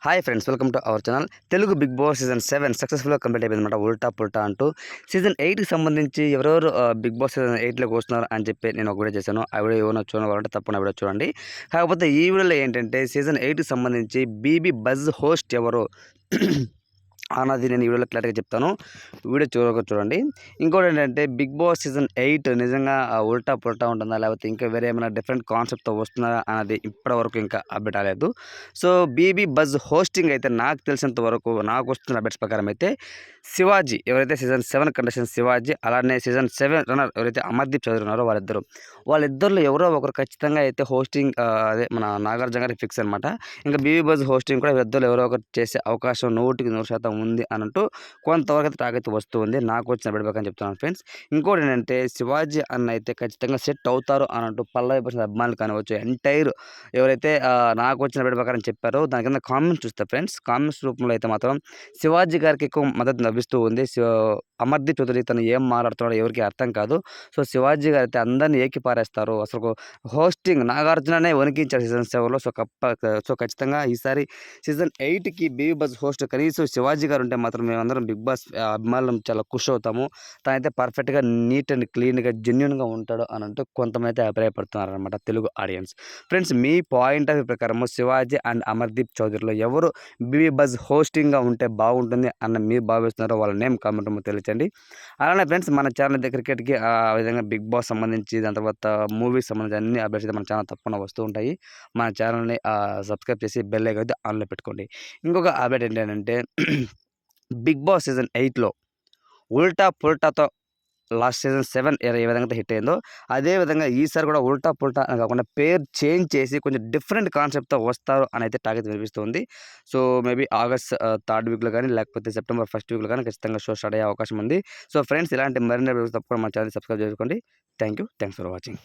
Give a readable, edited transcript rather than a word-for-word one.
Hi friends, welcome to our channel. Telugu big boss season 7 సక్సెస్ఫుల్గా complete అయిపోయిందన్నమాట. ఉల్టా పుల్టా అంటూ season 8కి సంబంధించి ఎవరెవరు బిగ్ బాస్ సీజన్ 8లోకి వస్తున్నారు అని చెప్పి నేను ఒక వీడియో చేశాను. ఆ వీడియో ఏమైనా చూడాలంటే తప్పకుండా వీడియో చూడండి. కాకపోతే ఈ వీడియోలో ఏంటంటే సీజన్ 8కి సంబంధించి బీబీ బజ్ హోస్ట్ ఎవరు అన్నది నేను ఈ వీడియోలో క్లియర్‌గా చెప్తాను. వీడియో చూడండి. ఇంకోటి ఏంటంటే బిగ్ బాస్ సీజన్ 8 నిజంగా ఉల్టా పుల్టా ఉంటుందా? లేకపోతే ఇంకా వేరే ఏమైనా డిఫరెంట్ కాన్సెప్ట్‌తో వస్తుందా అన్నది ఇప్పటివరకు ఇంకా అప్డేట్ రాలేదు. సో, బీబీ బజ్ హోస్టింగ్ అయితే నాకు తెలిసినంత వరకు నాకు వస్తున్న అప్డేట్స్ ప్రకారం అయితే శివాజీ ఎవరైతే సీజన్ 7 కంటెస్టెంట్ శివాజీ, అలానే సీజన్ 7 రన్నర్ ఎవరైతే అమర్దీప్ చౌదరి ఉన్నారో వాళ్ళిద్దరిలో ఎవరో ఒకరు ఖచ్చితంగా అయితే హోస్టింగ్ అదే మన నాగార్జున గారికి ఫిక్స్ అనమాట. ఇంకా బీబీ బజ్ హోస్టింగ్ కూడా వీళ్ళిద్దరిలో ఎవరో ఒకరు చేసే అవకాశం 100% ఉంది అనంటూ కొంతవరకు అయితే టాక్ అయితే వస్తూ ఉంది. నాకు వచ్చిన అప్డేట్ ప్రకారం చెప్తున్నాను ఫ్రెండ్స్. ఇంకోటి ఏంటంటే శివాజీ అన్న అయితే ఖచ్చితంగా సెట్ అవుతారు అనంటూ పల్లవి ప్రశాంత్ అభిమానులు కానివచ్చు, ఎంటైర్ ఎవరైతే నాకు వచ్చిన అప్డేట్ ప్రకారం చెప్పారో దాని కింద కామెంట్స్ చూస్తే ఫ్రెండ్స్, కామెంట్స్ రూపంలో అయితే మాత్రం శివాజీ గారికి ఎక్కువ మద్దతు లభిస్తూ ఉంది. అమర్దీప్ చౌదరి తను ఏం మాట్లాడుతున్నాడో ఎవరికీ అర్థం కాదు. సో, శివాజీ గారు అయితే అందరిని ఏకిపారేస్తారు. అసలు హోస్టింగ్ నాగార్జుననే వణికించారు సీజన్ 7లో. సో, ఖచ్చితంగా ఈసారి సీజన్ 8కి బీబీ బజ్ హోస్ట్ కనీసం శివాజీ గారు ఉంటే మాత్రం మేమందరం బిగ్ బాస్ అభిమానులం చాలా ఖుషి అవుతాము. తనైతే పర్ఫెక్ట్‌గా నీట్ అండ్ క్లీన్‌గా జెన్యూన్‌గా ఉంటాడు అనంటూ కొంతమంది అయితే అభిప్రాయపడుతున్నారనమాట తెలుగు ఆడియన్స్. ఫ్రెండ్స్, మీ పాయింట్ ఆఫ్ వ్యూ ప్రకారము శివాజీ అండ్ అమర్దీప్ చౌదరిలో ఎవరు బీబీ బజ్ హోస్టింగ్‌గా ఉంటే బాగుంటుంది అన్న మీరు భావిస్తున్నారో వాళ్ళ నేమ్ కామెంట్ రూపంలో తెలియచేయండి. అలానే ఫ్రెండ్స్, మన ఛానల్ అయితే క్రికెట్‌కి ఆ విధంగా బిగ్ బాస్ సంబంధించి, దాని తర్వాత మూవీస్ సంబంధించి అన్ని అప్డేట్స్ అయితే మన ఛానల్ తప్పకుండా వస్తూ ఉంటాయి. మన ఛానల్‌ని సబ్స్క్రైబ్ చేసి బెల్ ఐకాన్ అయితే ఆన్‌లో పెట్టుకోండి. ఇంకొక అప్డేట్ ఏంటంటే బిగ్ బాస్ సీజన్ 8లో ఉల్టా పుల్టాతో లాస్ట్ సీజన్ 7 ఏ విధంగా అయితే హిట్ అయిందో, అదే విధంగా ఈసారి కూడా ఉల్టా పుల్టా అని కాకుండా పేరు చేంజ్ చేసి కొంచెం డిఫరెంట్ కాన్సెప్ట్‌తో వస్తారు అని అయితే టాక్ అయితే వినిపిస్తుంది. సో, మేబీ ఆగస్ట్ థర్డ్ వీక్‌లో కానీ, లేకపోతే సెప్టెంబర్ ఫస్ట్ వీక్‌లో కానీ ఖచ్చితంగా షో స్టార్ట్ అయ్యే అవకాశం ఉంది. సో, ఫ్రెండ్స్, ఇలాంటి మరిన్ని వీడియోస్ తప్పకుండా మన ఛానల్ సబ్స్క్రైబ్ చేసుకోండి. Thanks for watching.